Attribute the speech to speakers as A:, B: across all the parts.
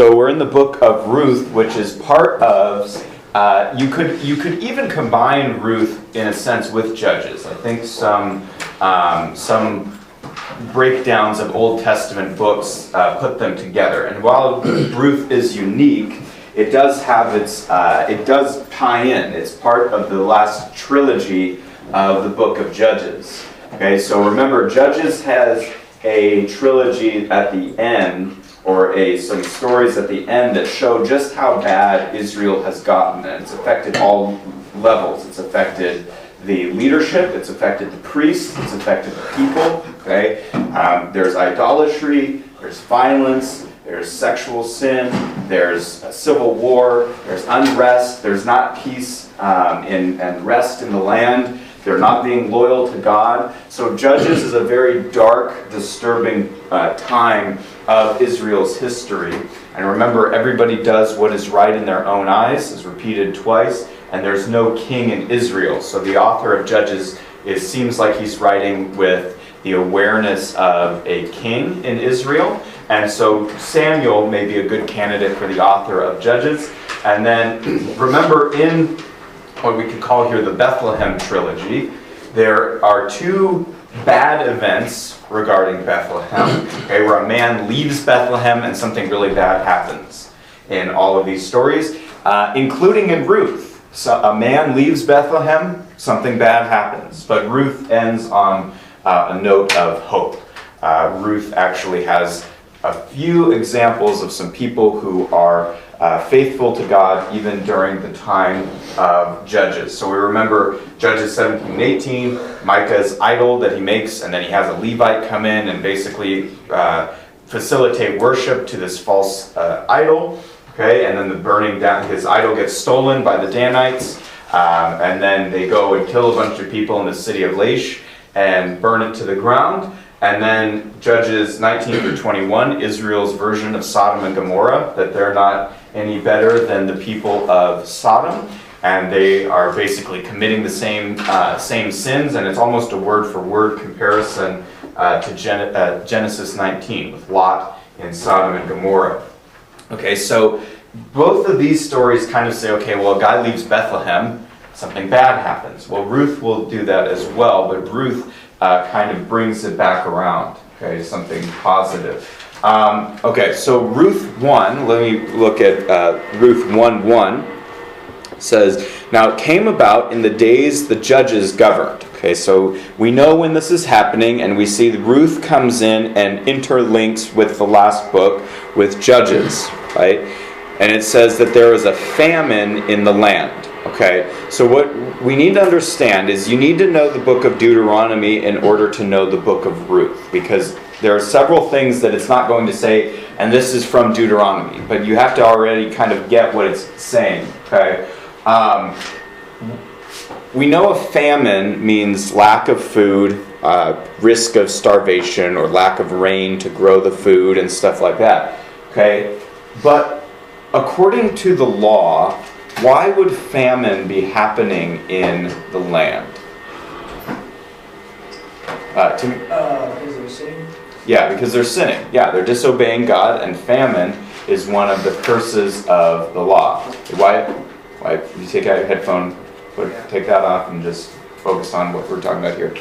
A: So we're in the book of Ruth, which is part of, you could even combine Ruth in a sense with Judges. I think some breakdowns of Old Testament books put them together. And while Ruth is unique, it does have it does tie in. It's part of the last trilogy of the book of Judges. Okay, so remember, Judges has a trilogy at the end, or some stories at the end that show just how bad Israel has gotten. And it's affected all levels. It's affected the leadership, it's affected the priests, it's affected the people. Okay, there's idolatry, there's violence, there's sexual sin, there's civil war, there's unrest, there's not peace and rest in the land. They're not being loyal to God. So Judges is a very dark, disturbing time of Israel's history. And remember, everybody does what is right in their own eyes, is repeated twice, and there's no king in Israel. So the author of Judges, it seems like he's writing with the awareness of a king in Israel. And so Samuel may be a good candidate for the author of Judges. And then remember, in what we could call here the Bethlehem trilogy, there are two bad events regarding Bethlehem, okay, where a man leaves Bethlehem and something really bad happens in all of these stories, including in Ruth. So a man leaves Bethlehem, something bad happens, but Ruth ends on a note of hope. Ruth actually has a few examples of some people who are faithful to God even during the time of Judges. So we remember Judges 17 and 18, Micah's idol that he makes, and then he has a Levite come in and basically facilitate worship to this false idol. Okay, and then the burning down, his idol gets stolen by the Danites, and then they go and kill a bunch of people in the city of Laish and burn it to the ground. And then Judges 19 through 21, Israel's version of Sodom and Gomorrah, that they're not any better than the people of Sodom, and they are basically committing the same sins, and it's almost a word-for-word comparison to Genesis 19 with Lot in Sodom and Gomorrah. Okay, so both of these stories kind of say, okay, well, a guy leaves Bethlehem, something bad happens. Well, Ruth will do that as well, but Ruth kind of brings it back around, okay, something positive. Okay, so Ruth 1, let me look at Ruth 1:1. Says, now it came about in the days the judges governed. Okay, so we know when this is happening, and we see that Ruth comes in and interlinks with the last book with Judges, right? And it says that there was a famine in the land. Okay, so what we need to understand is you need to know the book of Deuteronomy in order to know the book of Ruth, because there are several things that it's not going to say, and this is from Deuteronomy, but you have to already kind of get what it's saying. Okay, we know a famine means lack of food, risk of starvation, or lack of rain to grow the food and stuff like that. Okay, but according to the law, why would famine be happening in the land?
B: Because they're sinning?
A: Yeah, because they're sinning. Yeah, they're disobeying God, and famine is one of the curses of the law. Why you take out your headphone, take that off, and just focus on what we're talking about here.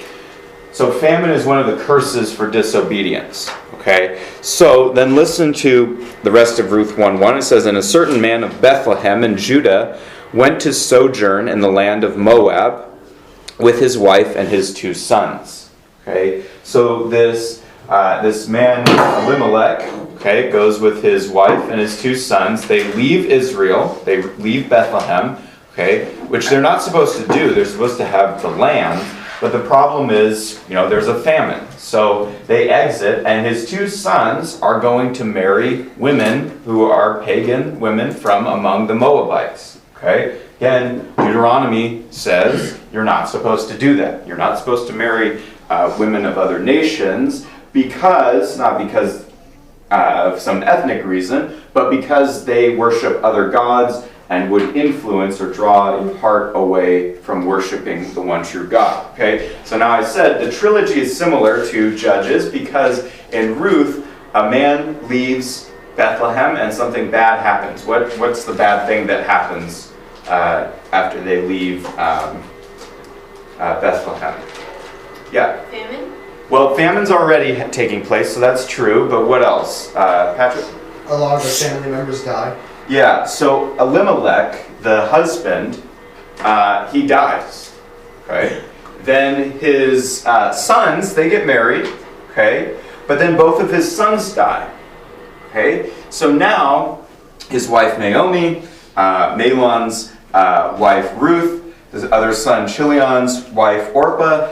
A: So famine is one of the curses for disobedience. Okay, so then listen to the rest of Ruth 1:1. It says, and a certain man of Bethlehem in Judah went to sojourn in the land of Moab with his wife and his 2 sons. Okay, so this man Elimelech, okay, goes with his wife and his 2 sons. They leave Israel. They leave Bethlehem. Okay, which they're not supposed to do. They're supposed to have the land. But the problem is, there's a famine. So they exit, and his 2 sons are going to marry women who are pagan women from among the Moabites. Okay? Again, Deuteronomy says you're not supposed to do that. You're not supposed to marry women of other nations not because of some ethnic reason, but because they worship other gods and would influence or draw in part away from worshiping the one true God. Okay? So now I said the trilogy is similar to Judges because in Ruth, a man leaves Bethlehem, and something bad happens. What's the bad thing that happens after they leave Bethlehem? Yeah.
C: Famine?
A: Well, famine's already taking place, so that's true, but what else? Patrick?
D: A lot of the family members die.
A: Yeah, so Elimelech, the husband, he dies, okay? Then his sons, they get married, okay? But then both of his sons die, okay? So now, his wife Naomi, Mahlon's wife Ruth, his other son Chilion's wife Orpah,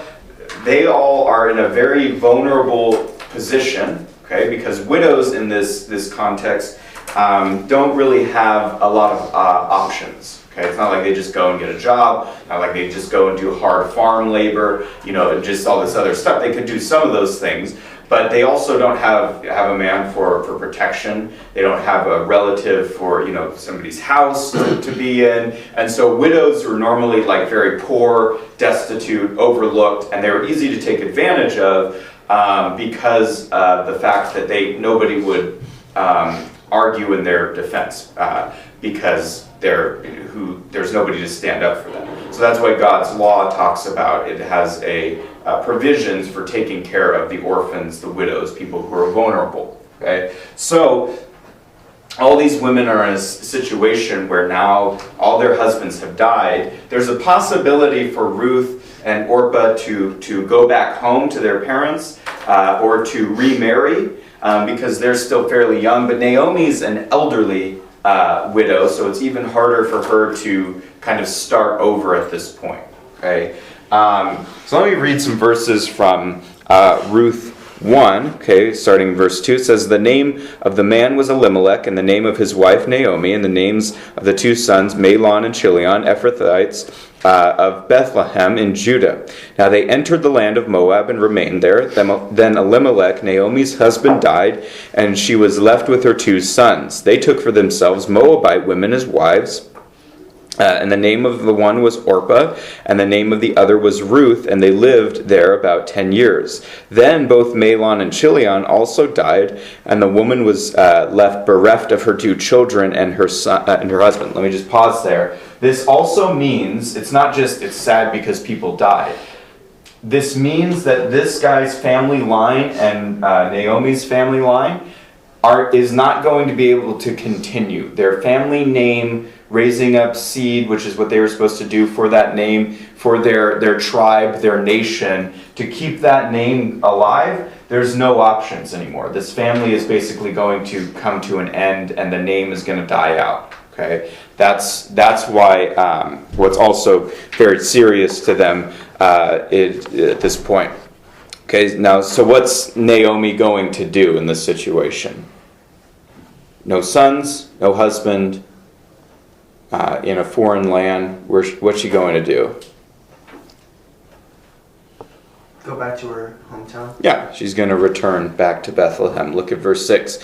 A: they all are in a very vulnerable position, okay? Because widows in this context don't really have a lot of options. Okay, it's not like they just go and get a job, not like they just go and do hard farm labor, and just all this other stuff. They could do some of those things, but they also don't have a man for protection. They don't have a relative for somebody's house to be in, and so widows were normally like very poor, destitute, overlooked, and they were easy to take advantage of because the fact that nobody would argue in their defense because there's nobody to stand up for them. So that's why God's law talks about it has a provisions for taking care of the orphans, the widows, people who are vulnerable. Okay, so all these women are in a situation where now all their husbands have died. There's a possibility for Ruth and Orpah to go back home to their parents or to remarry because they're still fairly young. But Naomi's an elderly widow, so it's even harder for her to kind of start over at this point. Okay, so let me read some verses from Ruth 1, okay, starting in verse 2. It says, "The name of the man was Elimelech, and the name of his wife Naomi, and the names of the two sons, Mahlon and Chilion, Ephrathites of Bethlehem in Judah. Now they entered the land of Moab and remained there. Then Elimelech, Naomi's husband, died, and she was left with her two sons. They took for themselves Moabite women as wives. And the name of the one was Orpah, and the name of the other was Ruth, and they lived there about 10 years. Then both Mahlon and Chilion also died, and the woman was left bereft of her two children and her son and her husband." Let me just pause there. This also means, it's not just it's sad because people died. This means that this guy's family line and Naomi's family line is not going to be able to continue. Their family name, raising up seed, which is what they were supposed to do for that name, for their tribe, their nation, to keep that name alive, there's no options anymore. This family is basically going to come to an end, and the name is going to die out. Okay, that's why what's also very serious to them at this point. Okay, now so what's Naomi going to do in this situation? No sons, no husband, in a foreign land. What's she going to do?
D: Go back to her hometown?
A: Yeah, she's going to return back to Bethlehem. Look at verse 6.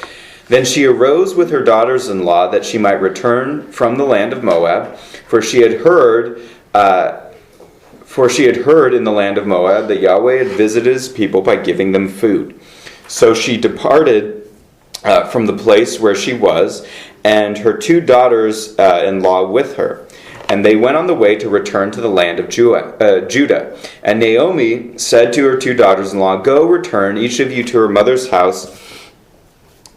A: "Then she arose with her daughters-in-law that she might return from the land of Moab, for she had heard in the land of Moab that Yahweh had visited his people by giving them food. So she departed from the place where she was, and her two daughters-in-law with her. And they went on the way to return to the land of Judah. And Naomi said to her two daughters-in-law, 'Go, return, each of you to her mother's house.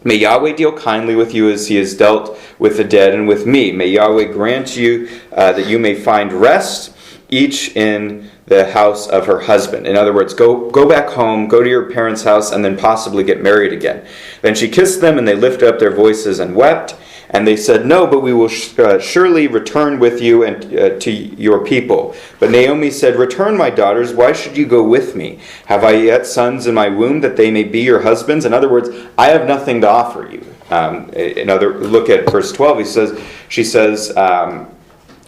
A: May Yahweh deal kindly with you as he has dealt with the dead and with me. May Yahweh grant you that you may find rest, each in the house of her husband.'" In other words, go back home, go to your parents' house, and then possibly get married again. "Then she kissed them, and they lifted up their voices and wept. And they said, 'No, but we will surely return with you and to your people.' But Naomi said, 'Return, my daughters. Why should you go with me? Have I yet sons in my womb that they may be your husbands?'" In other words, I have nothing to offer you. Look at verse 12. She says,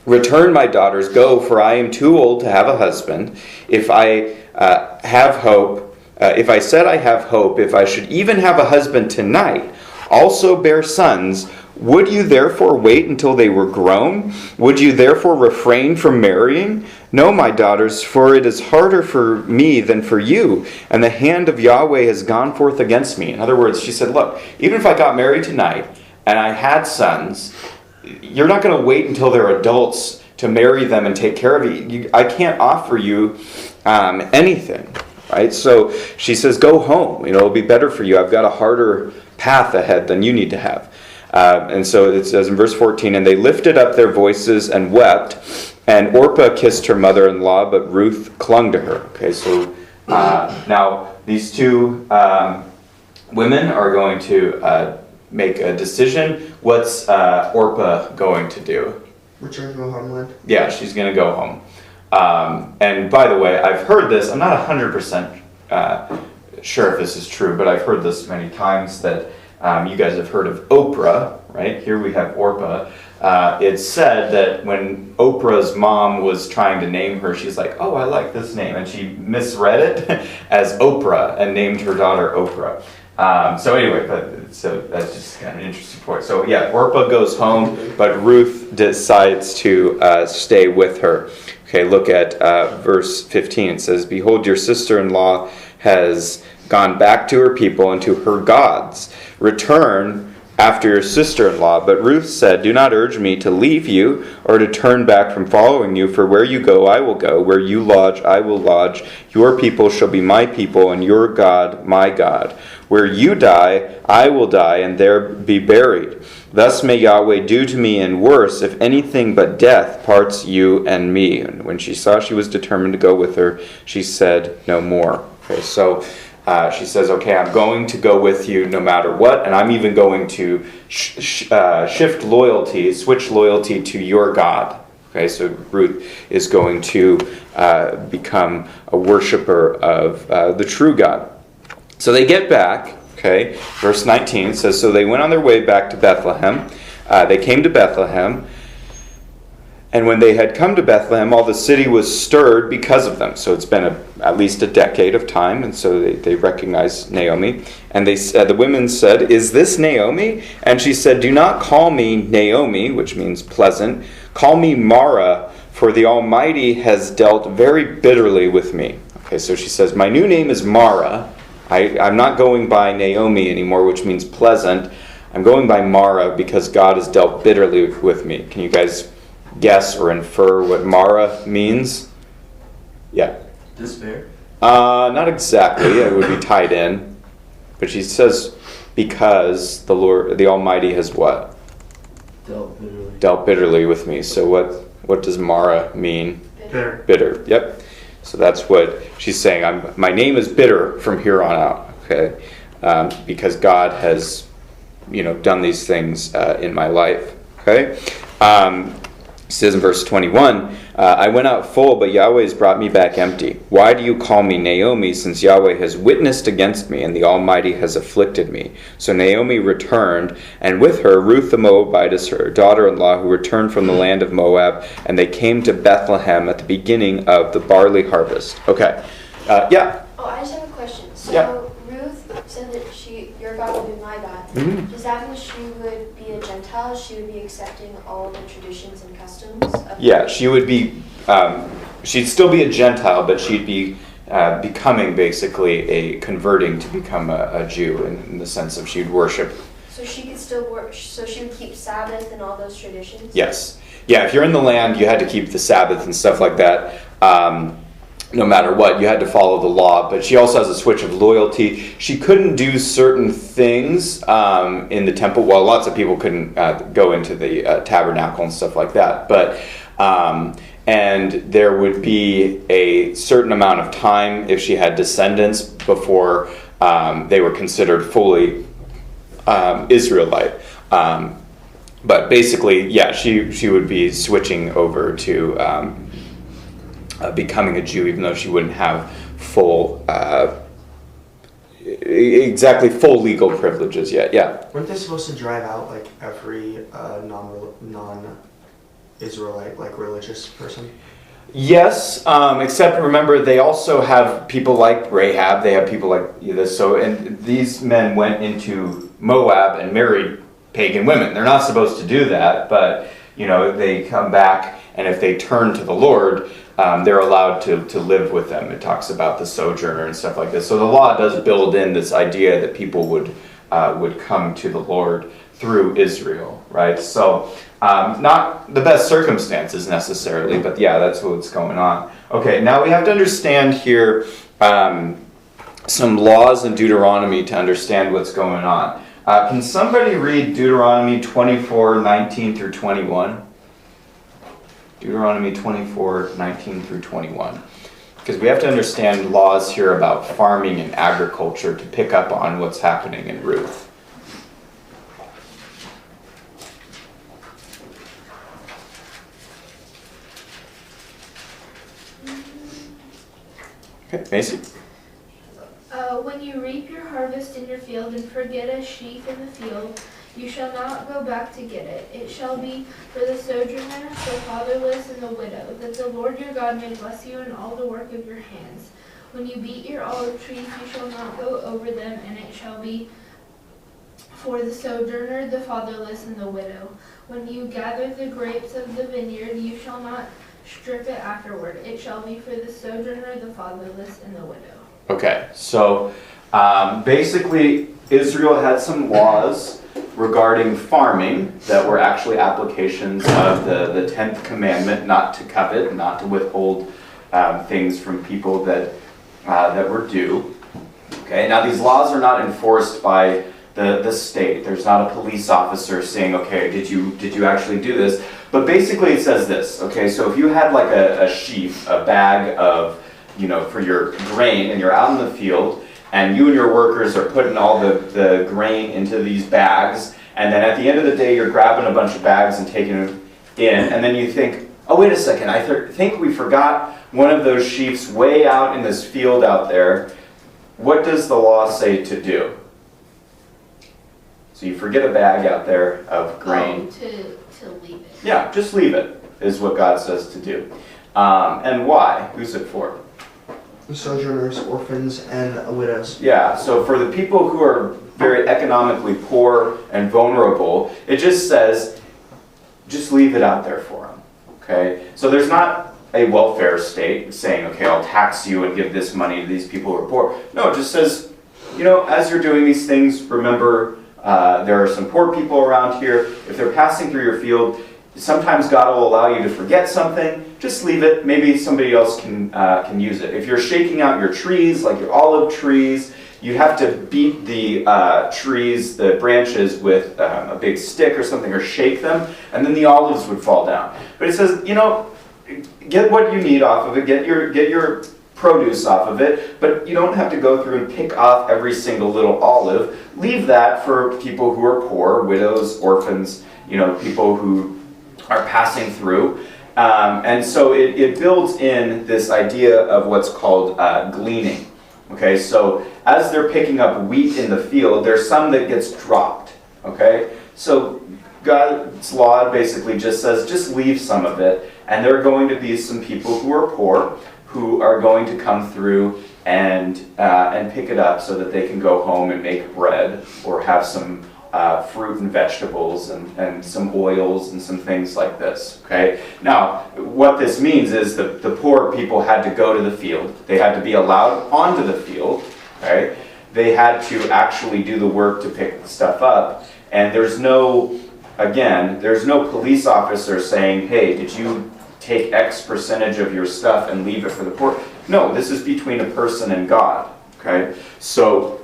A: "Return, my daughters, go, for I am too old to have a husband. If I have hope, if I said I have hope, if I should even have a husband tonight, also bear sons, Would you therefore wait until they were grown? Would you therefore refrain from marrying? No, my daughters, for it is harder for me than for you, and the hand of Yahweh has gone forth against me. In other words, she said, look, even if I got married tonight and I had sons, you're not going to wait until they're adults to marry them and take care of you. I can't offer you anything, right? So she says, go home. It'll be better for you. I've got a harder path ahead than you need to have. And so it says in verse 14, and they lifted up their voices and wept, and Orpah kissed her mother-in-law, but Ruth clung to her. Okay, so now these two women are going to make a decision. What's Orpah going to do?
D: Return to her homeland.
A: Yeah, she's going to go home. And by the way, I've heard this. I'm not 100% sure if this is true, but I've heard this many times that you guys have heard of Oprah, right? Here we have Orpah. It's said that when Oprah's mom was trying to name her, she's like, oh, I like this name. And she misread it as Oprah and named her daughter Oprah. So anyway, so that's just kind of an interesting point. So yeah, Orpah goes home, but Ruth decides to stay with her. Okay, look at verse 15. It says, behold, your sister-in-law has gone back to her people and to her gods. Return after your sister-in-law. But Ruth said, do not urge me to leave you or to turn back from following you, for where you go, I will go. Where you lodge, I will lodge. Your people shall be my people, and your God, my God. Where you die, I will die, and there be buried. Thus may Yahweh do to me and worse, if anything but death parts you and me. And when she saw she was determined to go with her, she said no more. Okay, so she says, okay, I'm going to go with you no matter what, and I'm even going to switch loyalty to your God. Okay, so Ruth is going to become a worshiper of the true God. So they get back, okay, verse 19 says, so they went on their way back to Bethlehem. They came to Bethlehem. And when they had come to Bethlehem, all the city was stirred because of them. So it's been at least a decade of time, and so they recognized Naomi. And the women said, is this Naomi? And she said, do not call me Naomi, which means pleasant. Call me Mara, for the Almighty has dealt very bitterly with me. Okay, so she says, my new name is Mara. I'm not going by Naomi anymore, which means pleasant. I'm going by Mara because God has dealt bitterly with me. Can you guys guess or infer what Mara means? Yeah.
B: Despair?
A: Not exactly. It would be tied in. But she says, because the Lord, the Almighty has what?
B: Dealt bitterly.
A: Dealt bitterly with me. So what does Mara mean?
D: Bitter.
A: Bitter. Yep. So that's what she's saying. My name is bitter from here on out. Okay, because God has, done these things in my life. Okay. It says in verse 21, I went out full, but Yahweh has brought me back empty. Why do you call me Naomi, since Yahweh has witnessed against me, and the Almighty has afflicted me? So Naomi returned, and with her Ruth the Moabitess, her daughter-in-law, who returned from the land of Moab, and they came to Bethlehem at the beginning of the barley harvest. Okay, yeah.
C: Oh, I just have a question. So
A: Yeah.
C: Ruth said that your God will be my God.
A: Mhm.
C: Does that mean she would be a Gentile? She would be accepting all the traditions and customs of
A: Yeah, she would be, she'd still be a Gentile, but she'd be becoming basically converting to become a Jew in the sense of she'd worship.
C: So she could still work. So she would keep Sabbath and all those traditions.
A: Yes. Yeah, if you're in the land, you had to keep the Sabbath and stuff like that. No matter what, you had to follow the law. But she also has a switch of loyalty. She couldn't do certain things in the temple. Well, lots of people couldn't go into the tabernacle and stuff like that. But and there would be a certain amount of time if she had descendants before they were considered fully Israelite. But basically, yeah, she would be switching over to becoming a Jew, even though she wouldn't have full legal privileges yet. Yeah.
D: Weren't they supposed to drive out like every non-Israelite like religious person?
A: Yes, except remember they also have people like Rahab. They have people like this. So and these men went into Moab and married pagan women. They're not supposed to do that, but they come back, and if they turn to the Lord, they're allowed to live with them. It talks about the sojourner and stuff like this. So the law does build in this idea that people would come to the Lord through Israel, right? So not the best circumstances necessarily, but yeah, that's what's going on. Okay, now we have to understand here some laws in Deuteronomy to understand what's going on. Can somebody read Deuteronomy 24:19 through 21? Deuteronomy 24:19 through 21. Because we have to understand laws here about farming and agriculture to pick up on what's happening in Ruth. Okay, Macy?
E: When you reap your harvest in your field and forget a sheaf in the field, you shall not go back to get it. It shall be for the sojourner, the fatherless, and the widow, that the Lord your God may bless you in all the work of your hands. When you beat your olive trees, you shall not go over them, and it shall be for the sojourner, the fatherless, and the widow. When you gather the grapes of the vineyard, you shall not strip it afterward. It shall be for the sojourner, the fatherless, and the widow. Okay,
A: so basically Israel had some laws regarding farming that were actually applications of the 10th commandment, not to covet, not to withhold things from people that were due. Okay, now these laws are not enforced by the state. There's not a police officer saying, okay, did you actually do this? But basically it says this, okay, so if you had like a sheaf, a bag of, for your grain, and you're out in the field, and you and your workers are putting all the grain into these bags, and then at the end of the day you're grabbing a bunch of bags and taking them in, and then you think, oh wait a second, I think we forgot one of those sheaves way out in this field out there. What does the law say to do? So you forget a bag out there of grain.
E: To leave it.
A: Yeah, just leave it, is what God says to do. And why? Who's it for?
D: Sojourners, orphans, and widows.
A: Yeah, so for the people who are very economically poor and vulnerable, it just says, just leave it out there for them. Okay? So there's not a welfare state saying, okay, I'll tax you and give this money to these people who are poor. No, it just says, as you're doing these things, remember there are some poor people around here. If they're passing through your field, sometimes God will allow you to forget something. Just leave it. Maybe somebody else can use it. If you're shaking out your trees, like your olive trees, you'd have to beat the trees, the branches with a big stick or something, or shake them, and then the olives would fall down. But it says, get what you need off of it. Get your produce off of it, but you don't have to go through and pick off every single little olive. Leave that for people who are poor, widows, orphans, people who are passing through. And so it builds in this idea of what's called gleaning. Okay, so as they're picking up wheat in the field, there's some that gets dropped. Okay, so God's law basically just says, just leave some of it, and there are going to be some people who are poor who are going to come through and pick it up so that they can go home and make bread or have some fruit and vegetables and some oils and some things like this. Okay. Now, what this means is the poor people had to go to the field. They had to be allowed onto the field. Okay. They had to actually do the work to pick stuff up. And there's no police officer saying, hey, did you take X percentage of your stuff and leave it for the poor? No, this is between a person and God. Okay. So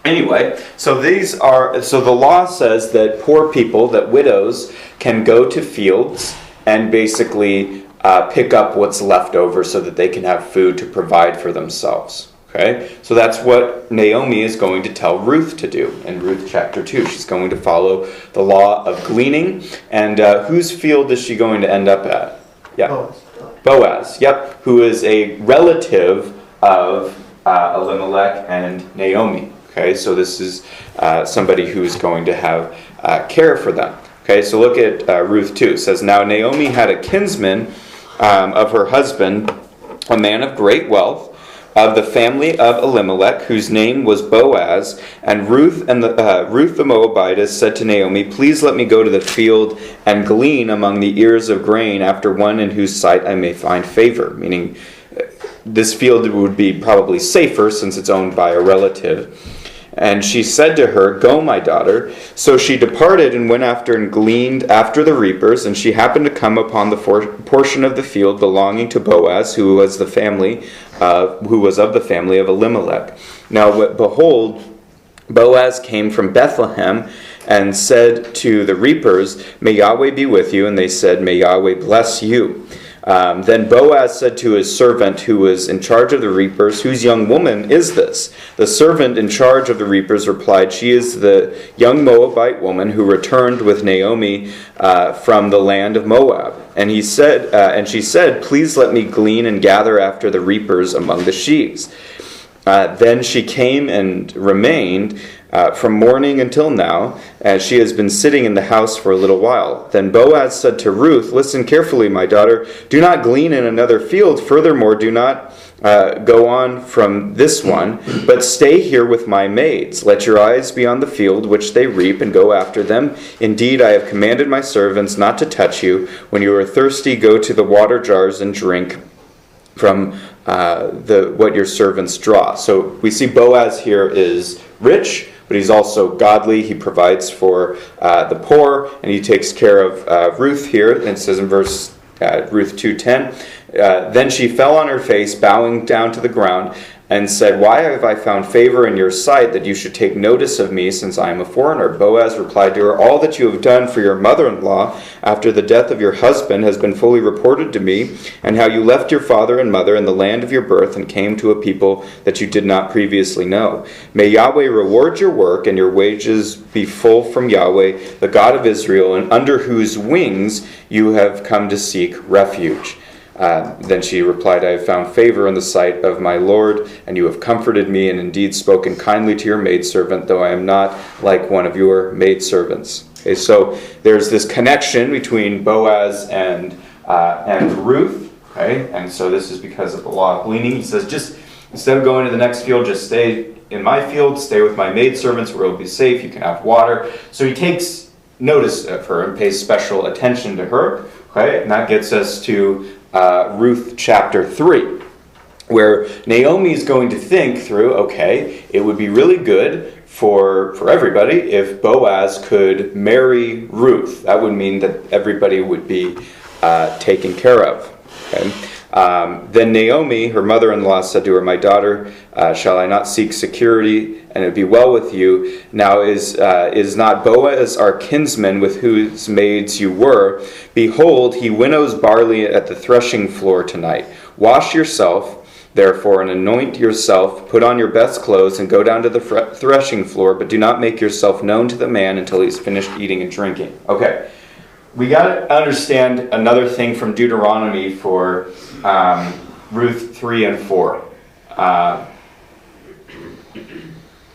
A: anyway, so the law says that poor people, that widows, can go to fields and basically pick up what's left over so that they can have food to provide for themselves. Okay, so that's what Naomi is going to tell Ruth to do in Ruth chapter 2. She's going to follow the law of gleaning. And whose field is she going to end up at? Yeah, Boaz. Yep, who is a relative of Elimelech and Naomi. Okay, so this is somebody who's going to have care for them. Okay, so look at Ruth 2. It says, now Naomi had a kinsman of her husband, a man of great wealth, of the family of Elimelech, whose name was Boaz. And Ruth the Moabitess said to Naomi, "Please let me go to the field and glean among the ears of grain after one in whose sight I may find favor." Meaning, this field would be probably safer since it's owned by a relative. And she said to her, "Go, my daughter." So she departed and went after and gleaned after the reapers, and she happened to come upon the portion of the field belonging to Boaz, who was of the family of Elimelech. Now behold, Boaz came from Bethlehem and said to the reapers, "May Yahweh be with you." And they said, "May Yahweh bless you." Then Boaz said to his servant who was in charge of the reapers, "Whose young woman is this?" The servant in charge of the reapers replied, "She is the young Moabite woman who returned with Naomi from the land of Moab." And she said, "Please let me glean and gather after the reapers among the sheaves." Then she came and remained from morning until now, as she has been sitting in the house for a little while. Then Boaz said to Ruth, "Listen carefully, my daughter. Do not glean in another field. Furthermore, do not go on from this one, but stay here with my maids. Let your eyes be on the field which they reap, and go after them. Indeed, I have commanded my servants not to touch you. When you are thirsty, go to the water jars and drink from what your servants draw." So we see Boaz here is rich, but he's also godly. He provides for the poor, and he takes care of Ruth here. And it says in Ruth 2:10, "Then she fell on her face, bowing down to the ground, and said, 'Why have I found favor in your sight that you should take notice of me, since I am a foreigner?' Boaz replied to her, 'All that you have done for your mother-in-law after the death of your husband has been fully reported to me, and how you left your father and mother in the land of your birth and came to a people that you did not previously know. May Yahweh reward your work and your wages be full from Yahweh, the God of Israel, and under whose wings you have come to seek refuge.' Then she replied, 'I have found favor in the sight of my Lord, and you have comforted me, and indeed spoken kindly to your maidservant, though I am not like one of your maidservants.'" Okay, so there's this connection between Boaz and Ruth. Okay, and so this is because of the law of gleaning. He says, just instead of going to the next field, just stay in my field, stay with my maidservants, where it'll be safe. You can have water. So he takes notice of her and pays special attention to her. Okay, and that gets us to Ruth chapter 3, where Naomi is going to think through, okay, it would be really good for everybody if Boaz could marry Ruth. That would mean that everybody would be taken care of. Okay? Then Naomi, her mother-in-law, said to her, "My daughter, shall I not seek security, and it be well with you? Now is not Boaz our kinsman, with whose maids you were? Behold, he winnows barley at the threshing floor tonight. Wash yourself, therefore, and anoint yourself, put on your best clothes, and go down to the threshing floor, but do not make yourself known to the man until he's finished eating and drinking." Okay, we got to understand another thing from Deuteronomy for Ruth 3 and 4.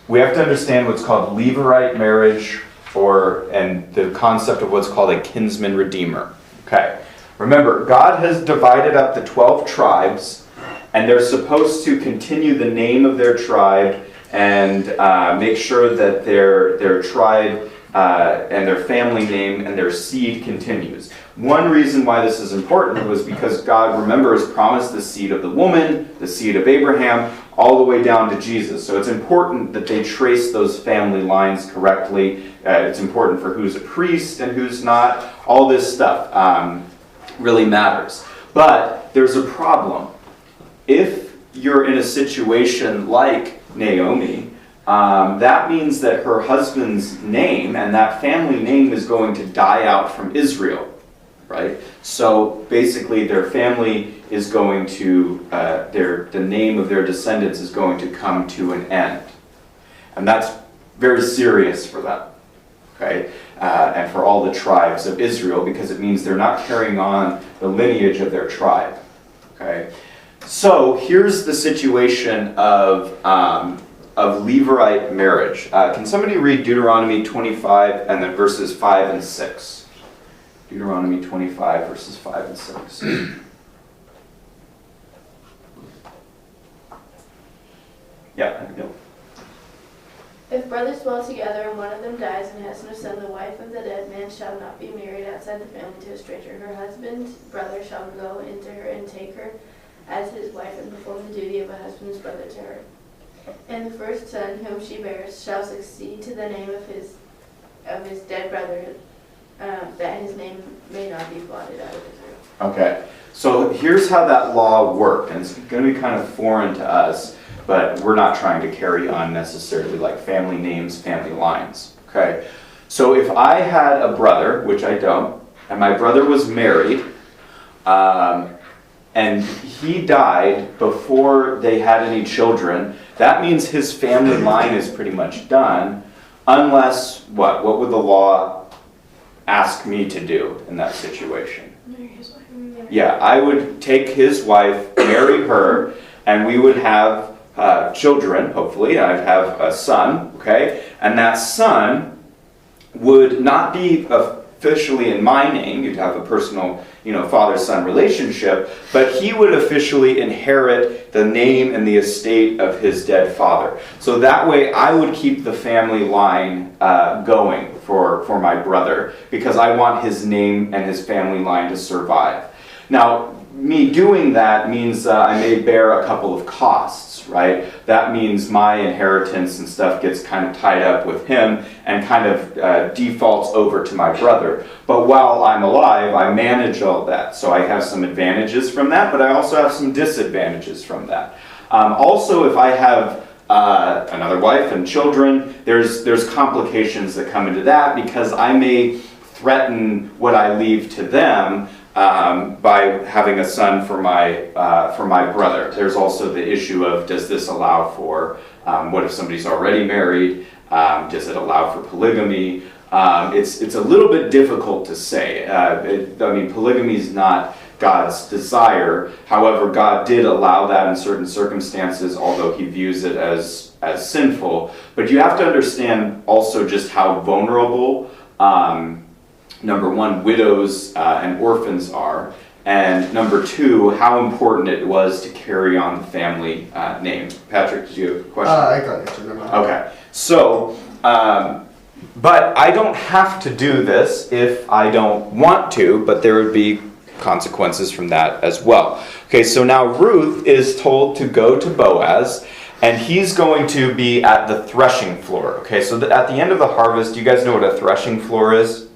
A: We have to understand what's called Levirate marriage, and the concept of what's called a kinsman redeemer. Okay, remember, God has divided up the 12 tribes, and they're supposed to continue the name of their tribe and make sure that their tribe and their family name and their seed continues. One reason why this is important was because God, remember, has promised the seed of the woman, the seed of Abraham, all the way down to Jesus. So it's important that they trace those family lines correctly. It's important for who's a priest and who's not. All this stuff really matters. But there's a problem. If you're in a situation like Naomi, that means that her husband's name and that family name is going to die out from Israel, right? So basically their family is going to, the name of their descendants is going to come to an end. And that's very serious for them, okay? And for all the tribes of Israel, because it means they're not carrying on the lineage of their tribe, okay? So here's the situation of Levirate marriage. Can somebody read Deuteronomy 25 and then verses 5 and 6? Deuteronomy 25 verses 5 and 6. Yeah.
E: If brothers dwell together and one of them dies and has no son, the wife of the dead man shall not be married outside the family to a stranger. Her husband's brother shall go into her and take her as his wife and perform the duty of a husband's brother to her. And the first son whom she bears shall succeed to the name of his dead brother, that his name may not be blotted out of Israel.
A: Okay, so here's how that law worked, and it's going to be kind of foreign to us, but we're not trying to carry on necessarily like family names, family lines. Okay, so if I had a brother, which I don't, and my brother was married, and he died before they had any children, that means his family line is pretty much done, unless, what would the law ask me to do in that situation?
E: Marry his wife.
A: Yeah, I would take his wife, marry her, and we would have children, hopefully. I'd have a son, okay? And that son would not be officially in my name. You'd have a personal, father-son relationship, but he would officially inherit the name and the estate of his dead father. So that way I would keep the family line going for my brother, because I want his name and his family line to survive. Now, me doing that means I may bear a couple of costs, right? That means my inheritance and stuff gets kind of tied up with him and kind of defaults over to my brother. But while I'm alive, I manage all that. So I have some advantages from that, but I also have some disadvantages from that. Also, if I have another wife and children, there's complications that come into that, because I may threaten what I leave to them by having a son for my brother. There's also the issue of, does this allow for, what if somebody's already married? Does it allow for polygamy? It's a little bit difficult to say. Polygamy is not God's desire. However, God did allow that in certain circumstances, although he views it as sinful. But you have to understand also just how vulnerable number one, widows and orphans are, and number two, how important it was to carry on the family name. Patrick, did you have a question?
D: I got answered. Never mind.
A: Okay, so, but I don't have to do this if I don't want to, but there would be consequences from that as well. Okay, so now Ruth is told to go to Boaz, and he's going to be at the threshing floor. Okay, so at the end of the harvest, do you guys know what a threshing floor is?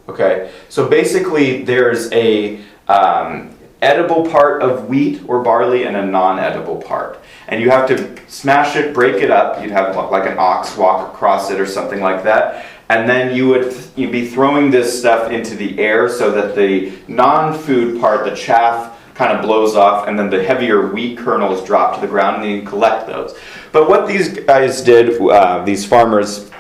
A: Okay, so basically there's a edible part of wheat or barley and a non-edible part. And you have to smash it, break it up. You'd have like an ox walk across it or something like that. And then you'd be throwing this stuff into the air so that the non-food part, the chaff, kind of blows off, and then the heavier wheat kernels drop to the ground, and then you collect those. But what these guys did, these farmers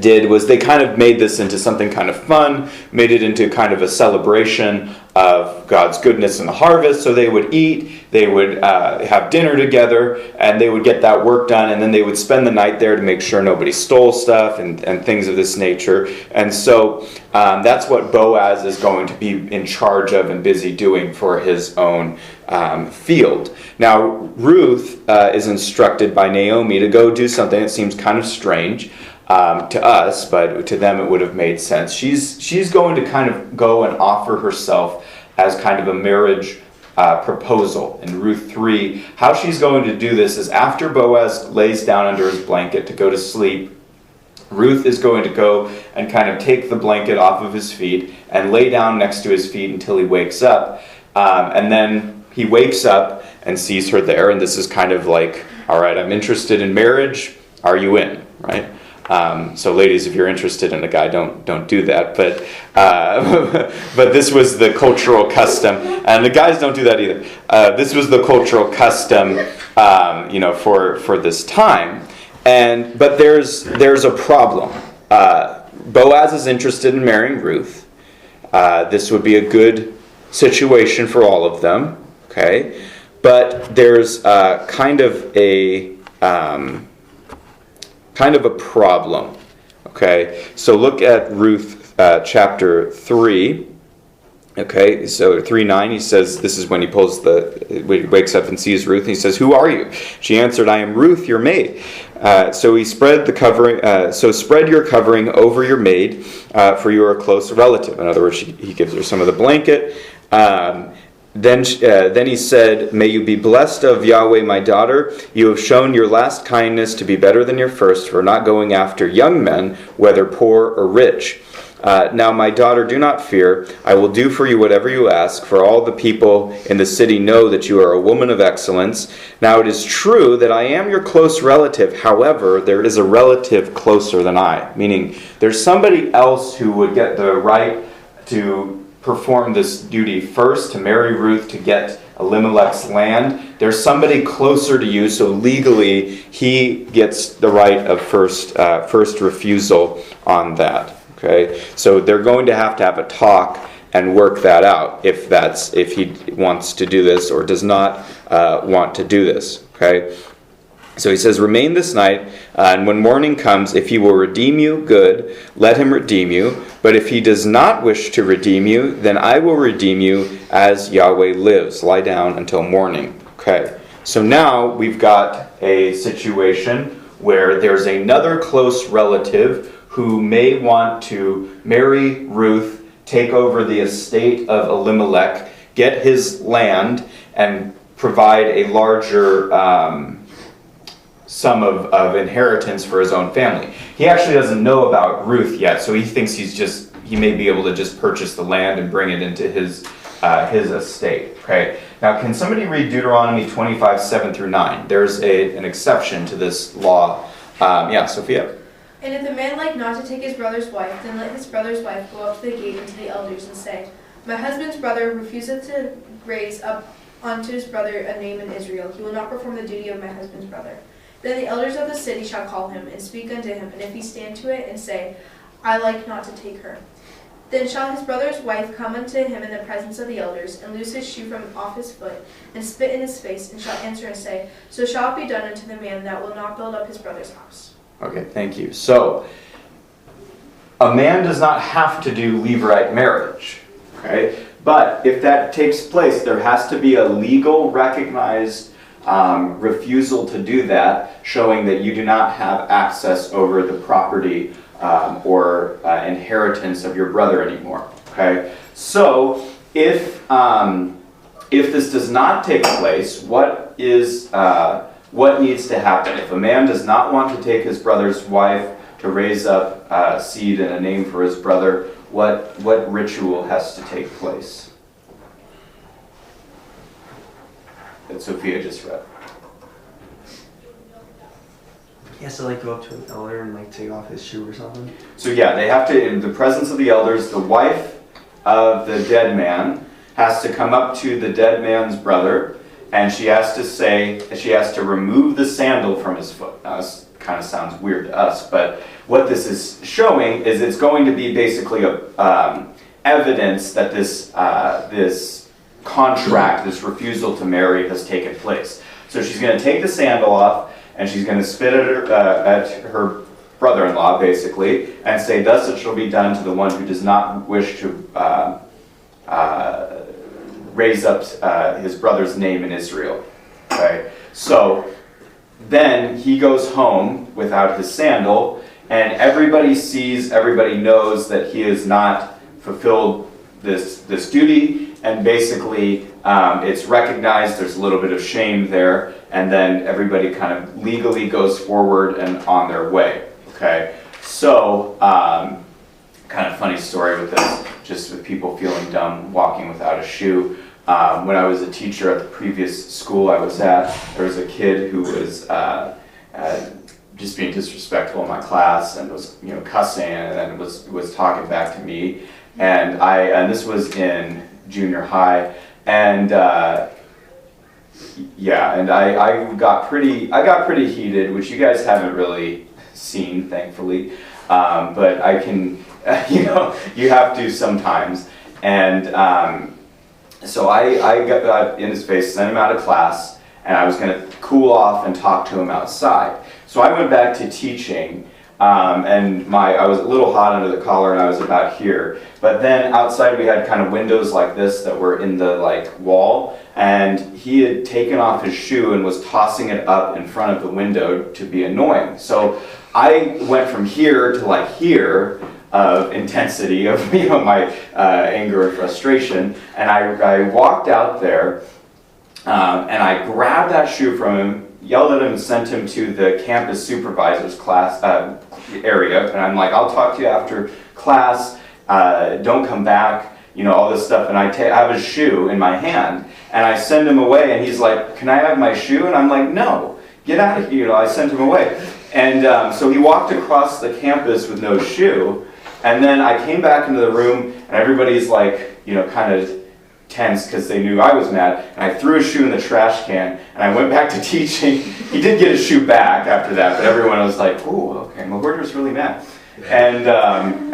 A: did, was they kind of made this into something kind of fun, made it into kind of a celebration of God's goodness in the harvest. So they would eat, they would have dinner together, and they would get that work done, and then they would spend the night there to make sure nobody stole stuff and things of this nature. And so that's what Boaz is going to be in charge of and busy doing for his own field. Now, Ruth is instructed by Naomi to go do something that seems kind of strange to us, but to them it would have made sense. She's going to kind of go and offer herself as kind of a marriage proposal. In Ruth 3, how she's going to do this is after Boaz lays down under his blanket to go to sleep, Ruth is going to go and kind of take the blanket off of his feet and lay down next to his feet until he wakes up. And then he wakes up and sees her there, and this is kind of like, all right, I'm interested in marriage. Are you in? Right? So ladies, if you're interested in a guy, don't do that. But but this was the cultural custom, and the guys don't do that either. This was the cultural custom, for this time. But there's a problem. Boaz is interested in marrying Ruth. This would be a good situation for all of them. Okay, but there's kind of a problem. Okay, so look at Ruth chapter 3, Okay, so 3:9, he says, this is when he wakes up and sees Ruth, and he says, "Who are you?" She answered, "I am Ruth, your maid." So spread your covering over your maid, for you are a close relative. In other words, he gives her some of the blanket. Then he said, "May you be blessed of Yahweh, my daughter. You have shown your last kindness to be better than your first, for not going after young men, whether poor or rich. Now, my daughter, do not fear. I will do for you whatever you ask, for all the people in the city know that you are a woman of excellence. Now, it is true that I am your close relative. However, there is a relative closer than I." Meaning, there's somebody else who would get the right to perform this duty first, to marry Ruth, to get Elimelech's land. There's somebody closer to you, so legally, he gets the right of first refusal on that. Okay, so they're going to have a talk and work that out if he wants to do this or does not want to do this. Okay, so he says, "Remain this night, and when morning comes, if he will redeem you, good, let him redeem you. But if he does not wish to redeem you, then I will redeem you as Yahweh lives. Lie down until morning." Okay, so now we've got a situation where there's another close relative who may want to marry Ruth, take over the estate of Elimelech, get his land, and provide a larger sum of inheritance for his own family. He actually doesn't know about Ruth yet, so he thinks he may be able to just purchase the land and bring it into his estate. Okay. Now, can somebody read Deuteronomy 25:7-9? There's an exception to this law. Sophia.
F: "And if the man like not to take his brother's wife, then let his brother's wife go up to the gate unto the elders and say, My husband's brother refuseth to raise up unto his brother a name in Israel. He will not perform the duty of my husband's brother. Then the elders of the city shall call him, and speak unto him, and if he stand to it, and say, I like not to take her. Then shall his brother's wife come unto him in the presence of the elders, and loose his shoe from off his foot, and spit in his face, and shall answer and say, So shall it be done unto the man that will not build up his brother's house."
A: Okay, thank you. So, a man does not have to do Levirate marriage, okay? But if that takes place, there has to be a legal, recognized refusal to do that, showing that you do not have access over the property or inheritance of your brother anymore, okay? So, if this does not take place, what needs to happen? If a man does not want to take his brother's wife to raise up seed and a name for his brother, what ritual has to take place? That Sophia just read.
D: He has to go up to an elder and take off his shoe or something.
A: So yeah, they have to, in the presence of the elders, the wife of the dead man has to come up to the dead man's brother, and she has to remove the sandal from his foot. Now this kind of sounds weird to us, but what this is showing is it's going to be basically evidence that this contract, this refusal to marry, has taken place. So she's going to take the sandal off, and she's going to spit at her brother-in-law, basically, and say, "Thus it shall be done to the one who does not wish to raise up his brother's name in Israel." Okay, so then he goes home without his sandal, and everybody knows that he has not fulfilled this duty, and basically it's recognized. There's a little bit of shame there, and then everybody kind of legally goes forward and on their way. Okay, so kind of funny story with this, just with people feeling dumb walking without a shoe. When I was a teacher at the previous school I was at, there was a kid who was just being disrespectful in my class and was cussing, and then was talking back to me, and this was in junior high, and I got pretty heated, which you guys haven't really seen, thankfully, but I can, you have to sometimes, and so I got in his face, sent him out of class, and I was going to cool off and talk to him outside. So I went back to teaching, and I was a little hot under the collar, and I was about here. But then outside we had kind of windows like this that were in the wall, and he had taken off his shoe and was tossing it up in front of the window to be annoying. So I went from here to here of intensity of my anger and frustration, and I walked out there, and I grabbed that shoe from him, yelled at him, and sent him to the campus supervisor's class area, and I'm like, I'll talk to you after class, don't come back, all this stuff, and I have his shoe in my hand, and I send him away, and he's like, can I have my shoe? And I'm like, no, get out of here, I sent him away. And so he walked across the campus with no shoe, and then I came back into the room, and everybody's kind of tense because they knew I was mad, and I threw his shoe in the trash can, and I went back to teaching. He did get his shoe back after that, but everyone was like, "Ooh, okay, Mahorder's really mad." And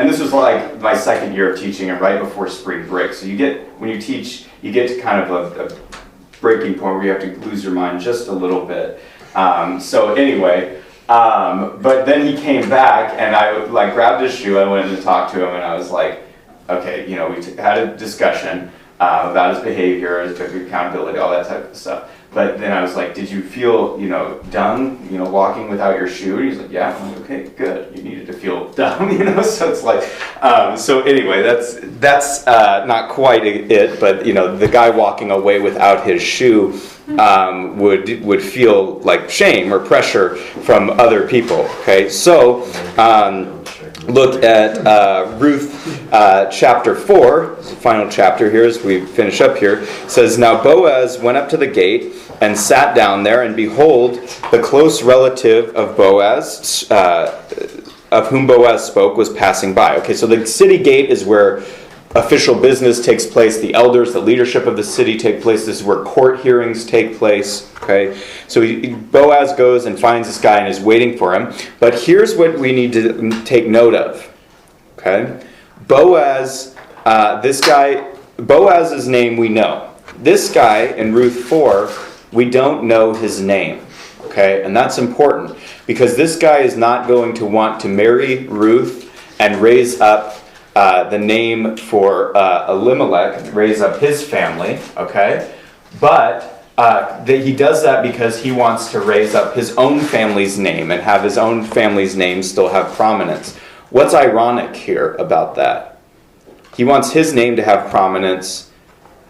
A: this was my second year of teaching, and right before spring break. So when you teach, you get to kind of a breaking point where you have to lose your mind just a little bit. So anyway. But then he came back, and I grabbed his shoe. I went in to talk to him, and I was like, okay, we had a discussion about his behavior, took accountability, all that type of stuff. But then I was like, did you feel, dumb, walking without your shoe? And he's like, yeah. I'm like, okay, good. You needed to feel dumb, So it's so anyway, that's not quite it, but the guy walking away without his shoe would feel like shame or pressure from other people. Okay, so look at Ruth chapter 4, the final chapter here as we finish up here. It says, now Boaz went up to the gate and sat down there, and behold, the close relative of Boaz, of whom Boaz spoke, was passing by. Okay, so the city gate is where official business takes place. The elders, the leadership of the city take place. This is where court hearings take place. Okay, so Boaz goes and finds this guy and is waiting for him. But here's what we need to take note of. Okay, Boaz, Boaz's name we know. This guy in Ruth 4, we don't know his name. Okay, and that's important because this guy is not going to want to marry Ruth and raise up the name for Elimelech, raise up his family, okay? But he does that because he wants to raise up his own family's name and have his own family's name still have prominence. What's ironic here about that? He wants his name to have prominence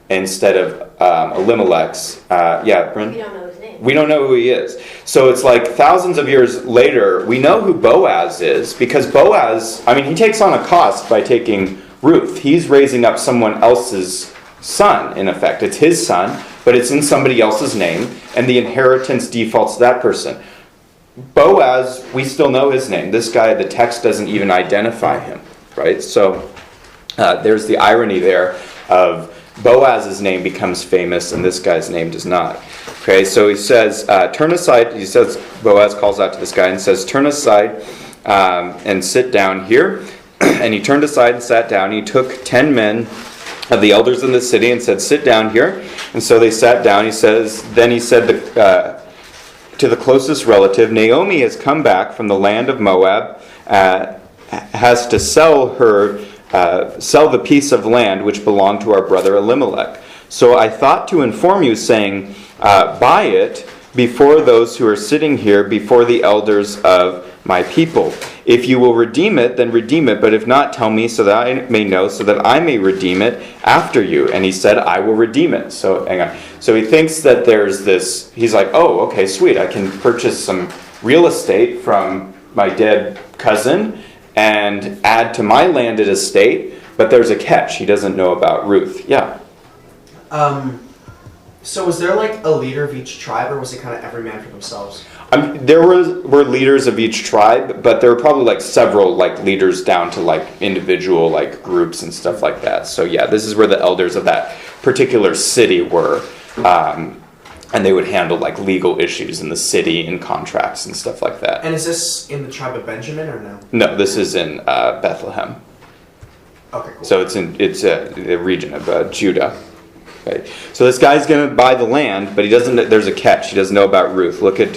A: instead of Elimelech's. Yeah, Bryn?
C: We don't know his name.
A: We don't know who he is. So it's thousands of years later, we know who Boaz is because Boaz, he takes on a cost by taking Ruth. He's raising up someone else's son, in effect. It's his son, but it's in somebody else's name, and the inheritance defaults to that person. Boaz, we still know his name. This guy, the text doesn't even identify him, right? So there's the irony there of Boaz's name becomes famous and this guy's name does not. Okay, so he says, turn aside. He says, Boaz calls out to this guy and says, turn aside and sit down here. And he turned aside and sat down. He took 10 men of the elders in the city and said, sit down here. And so they sat down. Then he said to the closest relative, Naomi has come back from the land of Moab, has to sell the piece of land which belonged to our brother Elimelech. So I thought to inform you, saying, buy it before those who are sitting here, before the elders of my people. If you will redeem it, then redeem it. But if not, tell me so that I may know, so that I may redeem it after you. And he said, I will redeem it. So hang on. So he thinks that there's this, he's like, oh, okay, sweet. I can purchase some real estate from my dead cousin and add to my landed estate. But there's a catch. He doesn't know about Ruth. Yeah.
D: So was there a leader of each tribe, or was it kind of every man for themselves?
A: There were leaders of each tribe, but there were probably several leaders down to individual groups and stuff like that. So yeah, this is where the elders of that particular city were, and they would handle like legal issues in the city and contracts and stuff like that.
D: And is this in the tribe of Benjamin or no?
A: No, this is in Bethlehem.
D: Okay, cool.
A: So it's the region of Judah. Okay. So this guy's going to buy the land, but he doesn't. There's a catch. He doesn't know about Ruth. Look at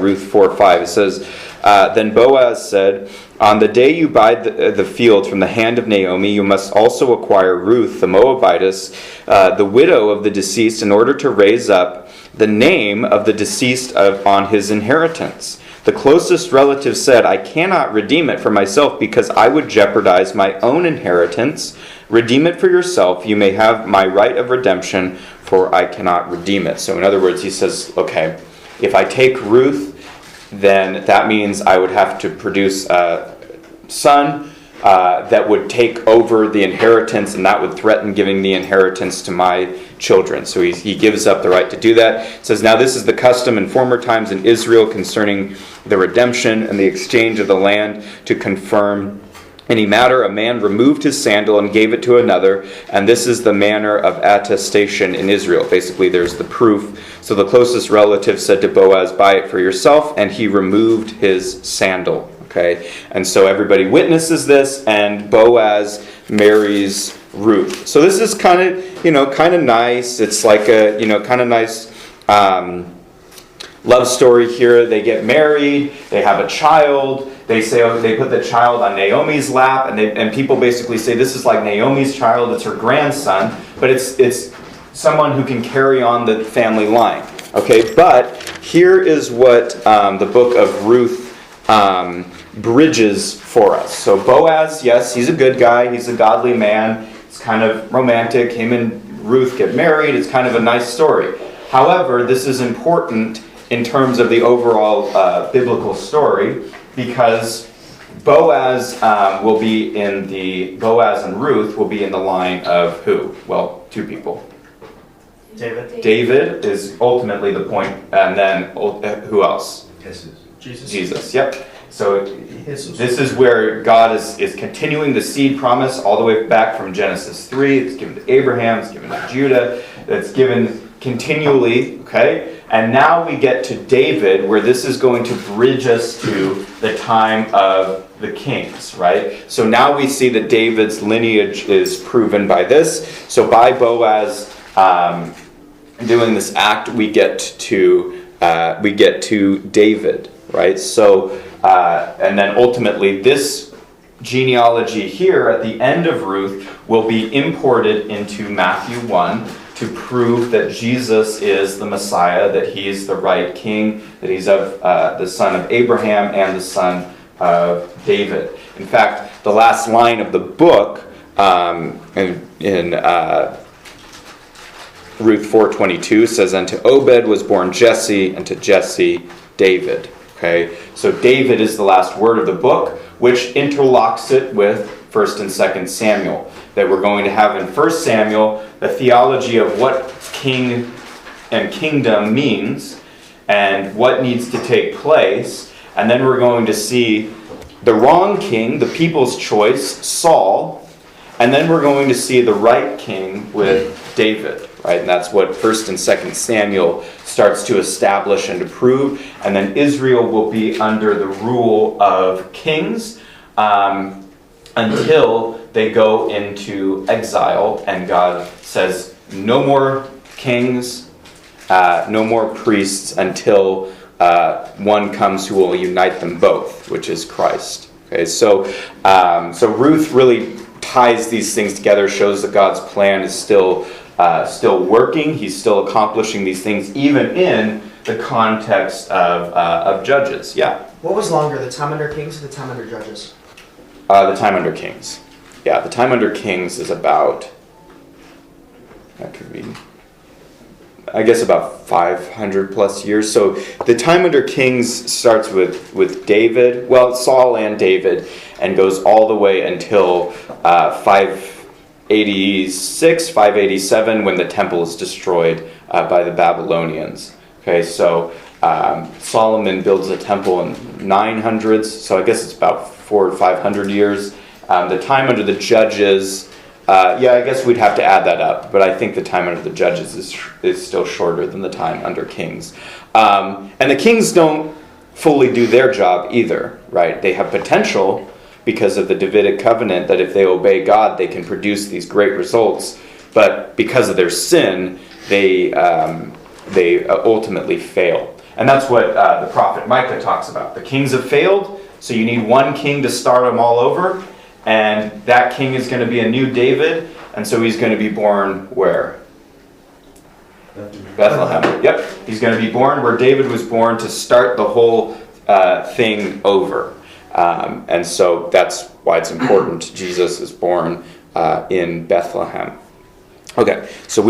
A: Ruth 4:5. It says, Then Boaz said, "On the day you buy the field from the hand of Naomi, you must also acquire Ruth, the Moabitess, the widow of the deceased, in order to raise up the name of the deceased on his inheritance." The closest relative said, "I cannot redeem it for myself because I would jeopardize my own inheritance. Redeem it for yourself. You may have my right of redemption, for I cannot redeem it." So in other words, he says, okay, if I take Ruth, then that means I would have to produce a son that would take over the inheritance, and that would threaten giving the inheritance to my children. So he gives up the right to do that. It says, "Now this is the custom in former times in Israel concerning the redemption and the exchange of the land. To confirm any matter, a man removed his sandal and gave it to another, and this is the manner of attestation in Israel." Basically, there's the proof. So the closest relative said to Boaz, "Buy it for yourself," and he removed his sandal. Okay, and so everybody witnesses this, and Boaz marries Ruth. So this is kind of nice. It's like a kind of nice love story here. They get married. They have a child. They say they put the child on Naomi's lap, and people basically say this is like Naomi's child. It's her grandson, but it's someone who can carry on the family line. Okay, but here is what the book of Ruth bridges for us. So Boaz, yes, he's a good guy. He's a godly man. It's kind of romantic. Him and Ruth get married. It's kind of a nice story. However, this is important in terms of the overall biblical story, because Boaz and Ruth will be in the line of who? Well, two people.
D: David.
A: David is ultimately the point, and then who else? Jesus. Yep. So this is where God is continuing the seed promise all the way back from Genesis 3. It's given to Abraham. It's given to Judah. It's given continually. Okay. And now we get to David, where this is going to bridge us to the time of the kings, right? So now we see that David's lineage is proven by this. So by Boaz doing this act, we get to David, right? So and then ultimately this genealogy here at the end of Ruth will be imported into Matthew 1 to prove that Jesus is the Messiah, that he is the right king, that he's of the son of Abraham and the son of David. In fact, the last line of the book in Ruth 4:22 says, "And to Obed was born Jesse, and to Jesse David." Okay, so David is the last word of the book, which interlocks it with 1st and 2nd Samuel. That we're going to have in 1 Samuel the theology of what king and kingdom means and what needs to take place. And then we're going to see the wrong king, the people's choice, Saul. And then we're going to see the right king with David. Right? And that's what 1st and 2nd Samuel starts to establish and to prove. And then Israel will be under the rule of kings until they go into exile. And God says, no more kings, no more priests until one comes who will unite them both, which is Christ. Okay, so Ruth really ties these things together, shows that God's plan is still working. He's still accomplishing these things, even in the context of Judges. Yeah.
D: What was longer, the time under Kings or the time under Judges?
A: The time under Kings. Yeah, the time under Kings is about, that could be, I guess about 500 plus years. So the time under Kings starts with David, well, Saul and David, and goes all the way until 586, 587, when the temple is destroyed by the Babylonians. Okay, so Solomon builds a temple in 900s, so I guess it's about 400 or 500 years. The time under the Judges, I guess we'd have to add that up, but I think the time under the Judges is still shorter than the time under Kings. And the Kings don't fully do their job either, right? They have potential because of the Davidic covenant that if they obey God, they can produce these great results. But because of their sin, they ultimately fail. And that's what the prophet Micah talks about. The kings have failed, so you need one king to start them all over. And that king is going to be a new David, and so he's going to be born where? Bethlehem. Yep, he's going to be born where David was born to start the whole thing over. And so that's why it's important. Jesus is born in Bethlehem. Okay, so we